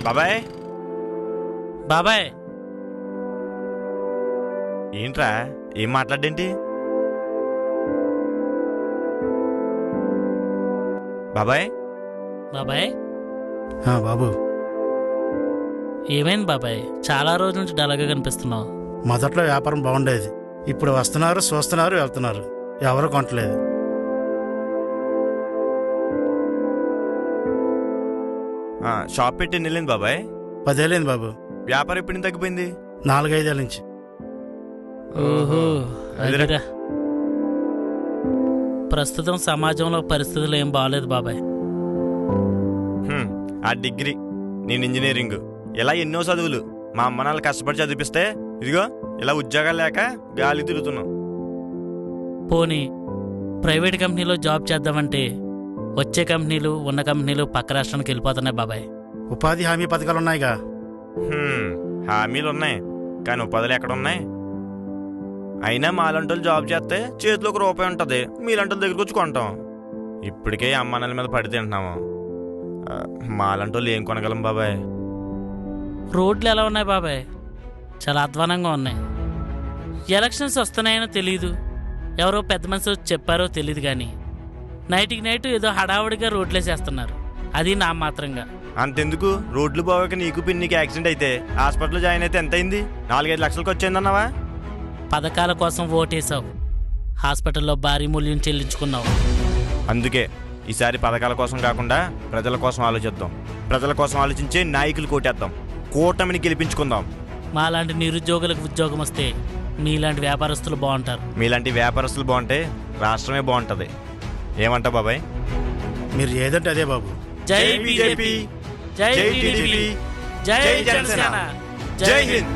బాబాయ్ బాబాయ్ ఏంట్రా ఏం మాట్లాడేంటి బాబాయ్? బాబాయ్ బాబు ఏమైంది బాబాయ్? చాలా రోజుల నుంచి డల్గా కనిపిస్తున్నావు. మొదట్లో వ్యాపారం బాగుండేది, ఇప్పుడు వస్తున్నారు, చూస్తున్నారు, వెళ్తున్నారు, ఎవరు కొనట్లేదు. షాప్ పెట్టి వెళ్ళింది బాబాయ్? 10 ఏళ్ళైంది బాబు. వ్యాపారం ఎప్పుడు తగ్గిపోయింది? 4-5 ఏళ్ళ నుంచి. ఓహో అదిరా. అదిరా. ప్రస్తుతం సమాజంలో పరిస్థితులు ఏం బాగలేదు బాబాయ్. ఆ డిగ్రీ, నేను ఇంజనీరింగ్, ఇలా ఎన్నో చదువులు మా అమ్మ నాన్న కష్టపడి చదివిపిస్తే ఇదిగో ఇలా ఉద్యోగాలు లేక గాలి తిరుగుతున్నాం. పోనీ ప్రైవేట్ కంపెనీలో జాబ్ చేద్దామంటే వచ్చే కంపెనీలు ఉన్న కంపెనీలు పక్క రాష్ట్రానికి వెళ్ళిపోతున్నాయి బాబాయ్. ఉపాధి హామీ పథకాలు ఉన్నాయిగా. హామీలు ఉన్నాయి కానీ ఉపాధులు ఎక్కడున్నాయి? అయినా మాలంటోళ్ళు జాబ్ చేస్తే చేతిలో ₹1 ఉంటుంది, మీలంటోళ్ళ దగ్గరికి వచ్చి కొంటాం. ఇప్పటికే అమ్మ నాన్నల మీద పడి తింటున్నాము. మాలంటోళ్ళు ఏం కొనగలం బాబాయ్? రోడ్లు ఎలా ఉన్నాయి బాబాయ్? చాలా అధ్వానంగా ఉన్నాయి. ఎలక్షన్స్ వస్తున్నాయనో తెలీదు, ఎవరో పెద్ద మనుషులు చెప్పారో తెలియదు, కానీ నైట్కి నైట్ ఏదో హడావుడిగా రోడ్లేసేస్తున్నారు, అది నా మాత్రంగా. అంతెందుకు, రోడ్లు బాగాక నీకు పిన్నికి యాక్సిడెంట్ అయితే హాస్పిటల్లో జాయిన్ అయితే ఎంత అయింది? 4-5 లక్షలకు వచ్చిందన్నావా? పథకాల కోసం ఓటేసావు, హాస్పిటల్లో భారీ మూల్యం చెల్లించుకున్నావు. అందుకే ఈసారి పథకాల కోసం కాకుండా ప్రజల కోసం ఆలోచిద్దాం. ప్రజల కోసం ఆలోచించే నాయకులు కోటేద్దాం, కూటమిని గెలిపించుకుందాం. మాలాంటి నిరుద్యోగులకు ఉద్యోగం వస్తే మీలాంటి వ్యాపారస్తులు బాగుంటారు. మీలాంటి వ్యాపారస్తులు బాగుంటే రాష్ట్రమే బాగుంటుంది. ఏమంటా బాబాయ్? మీరు ఏదంటే అదే బాబు. జై బీజేపీ, జై జై టీడీపీ, టీడీపీ, జై జై జనసేన, జనసేన, జై హింద్.